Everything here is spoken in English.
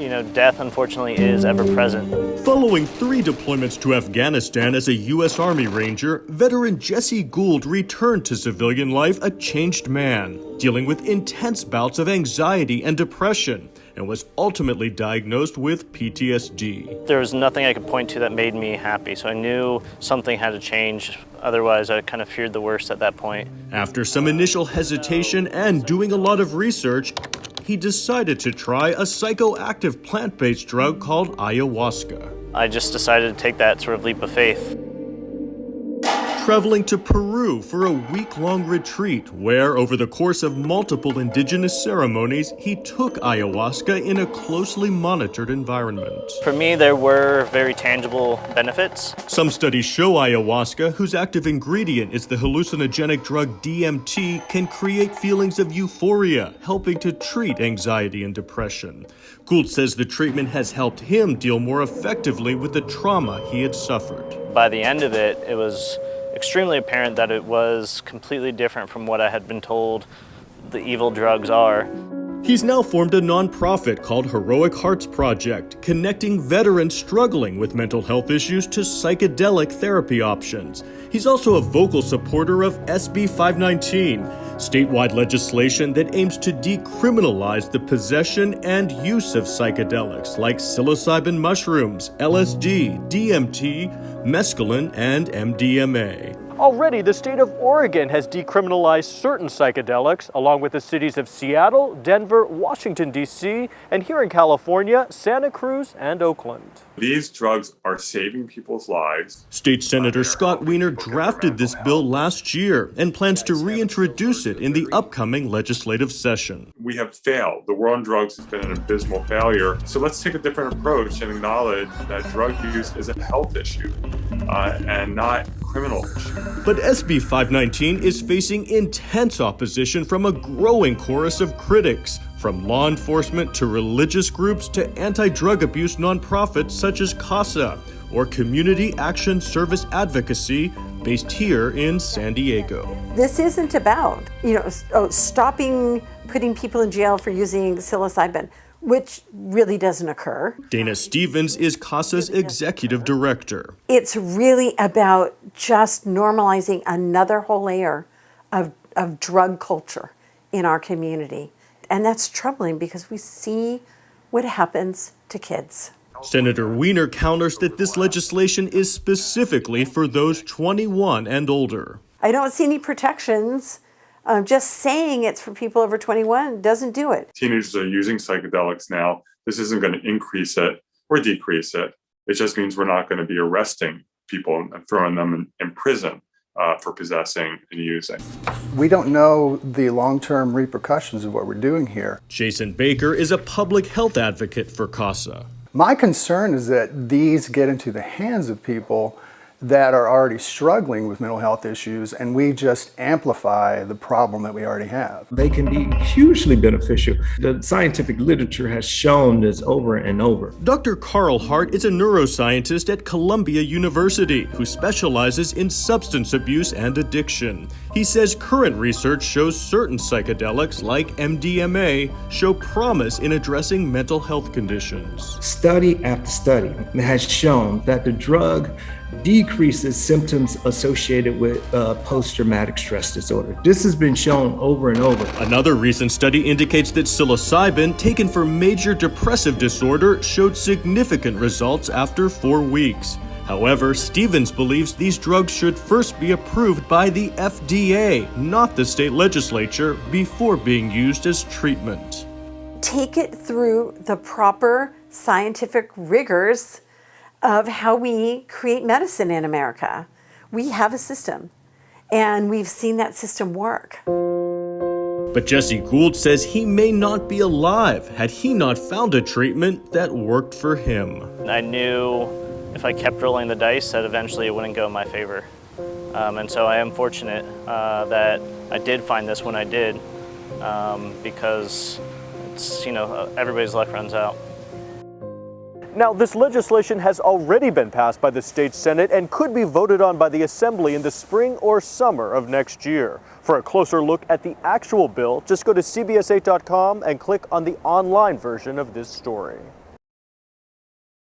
death unfortunately is ever present. Following 3 deployments to Afghanistan as a U.S. Army Ranger, veteran Jesse Gould returned to civilian life a changed man, dealing with intense bouts of anxiety and depression, and was ultimately diagnosed with PTSD. There was nothing I could point to that made me happy, so I knew something had to change. Otherwise, I kind of feared the worst at that point. After some initial hesitation and doing a lot of research, he decided to try a psychoactive plant-based drug called ayahuasca. I just decided to take that sort of leap of faith. Traveling to Peru for a week-long retreat where, over the course of multiple indigenous ceremonies, he took ayahuasca in a closely monitored environment. For me, there were very tangible benefits. Some studies show ayahuasca, whose active ingredient is the hallucinogenic drug DMT, can create feelings of euphoria, helping to treat anxiety and depression. Gould says the treatment has helped him deal more effectively with the trauma he had suffered. By the end of it, it was extremely apparent that it was completely different from what I had been told the evil drugs are. He's now formed a nonprofit called Heroic Hearts Project, connecting veterans struggling with mental health issues to psychedelic therapy options. He's also a vocal supporter of SB 519, statewide legislation that aims to decriminalize the possession and use of psychedelics like psilocybin mushrooms, LSD, DMT, mescaline, and MDMA. Already, the state of Oregon has decriminalized certain psychedelics, along with the cities of Seattle, Denver, Washington, D.C., and here in California, Santa Cruz and Oakland. These drugs are saving people's lives. State Senator Scott Wiener drafted this bill last year and plans to reintroduce it in the upcoming legislative session. We have failed. The war on drugs has been an abysmal failure. So let's take a different approach and acknowledge that drug use is a health issue and not criminal issue. But SB 519 is facing intense opposition from a growing chorus of critics, from law enforcement to religious groups to anti-drug abuse nonprofits such as CASA, or Community Action Service Advocacy, based here in San Diego. This isn't about, stopping putting people in jail for using psilocybin, which really doesn't occur. Dana Stevens is CASA's executive director. It's really about just normalizing another whole layer of drug culture in our community. And that's troubling because we see what happens to kids. Senator Wiener counters that this legislation is specifically for those 21 and older. I don't see any protections. Just saying it's for people over 21 doesn't do it. Teenagers are using psychedelics now. This isn't going to increase it or decrease it. It just means we're not going to be arresting people and throwing them in prison for possessing and using. We don't know the long-term repercussions of what we're doing here. Jason Baker is a public health advocate for CASA. My concern is that these get into the hands of people that are already struggling with mental health issues, and we just amplify the problem that we already have. They can be hugely beneficial. The scientific literature has shown this over and over. Dr. Carl Hart is a neuroscientist at Columbia University who specializes in substance abuse and addiction. He says current research shows certain psychedelics like MDMA show promise in addressing mental health conditions. Study after study has shown that the drug decreases symptoms associated with post-traumatic stress disorder. This has been shown over and over. Another recent study indicates that psilocybin, taken for major depressive disorder, showed significant results after 4 weeks. However, Stevens believes these drugs should first be approved by the FDA, not the state legislature, before being used as treatment. Take it through the proper scientific rigors of how we create medicine in America. We have a system, and we've seen that system work. But Jesse Gould says he may not be alive had he not found a treatment that worked for him. I knew if I kept rolling the dice that eventually it wouldn't go in my favor. And so I am fortunate that I did find this when I did, because it's, everybody's luck runs out. Now, this legislation has already been passed by the state Senate and could be voted on by the Assembly in the spring or summer of next year. For a closer look at the actual bill, just go to CBS8.com and click on the online version of this story.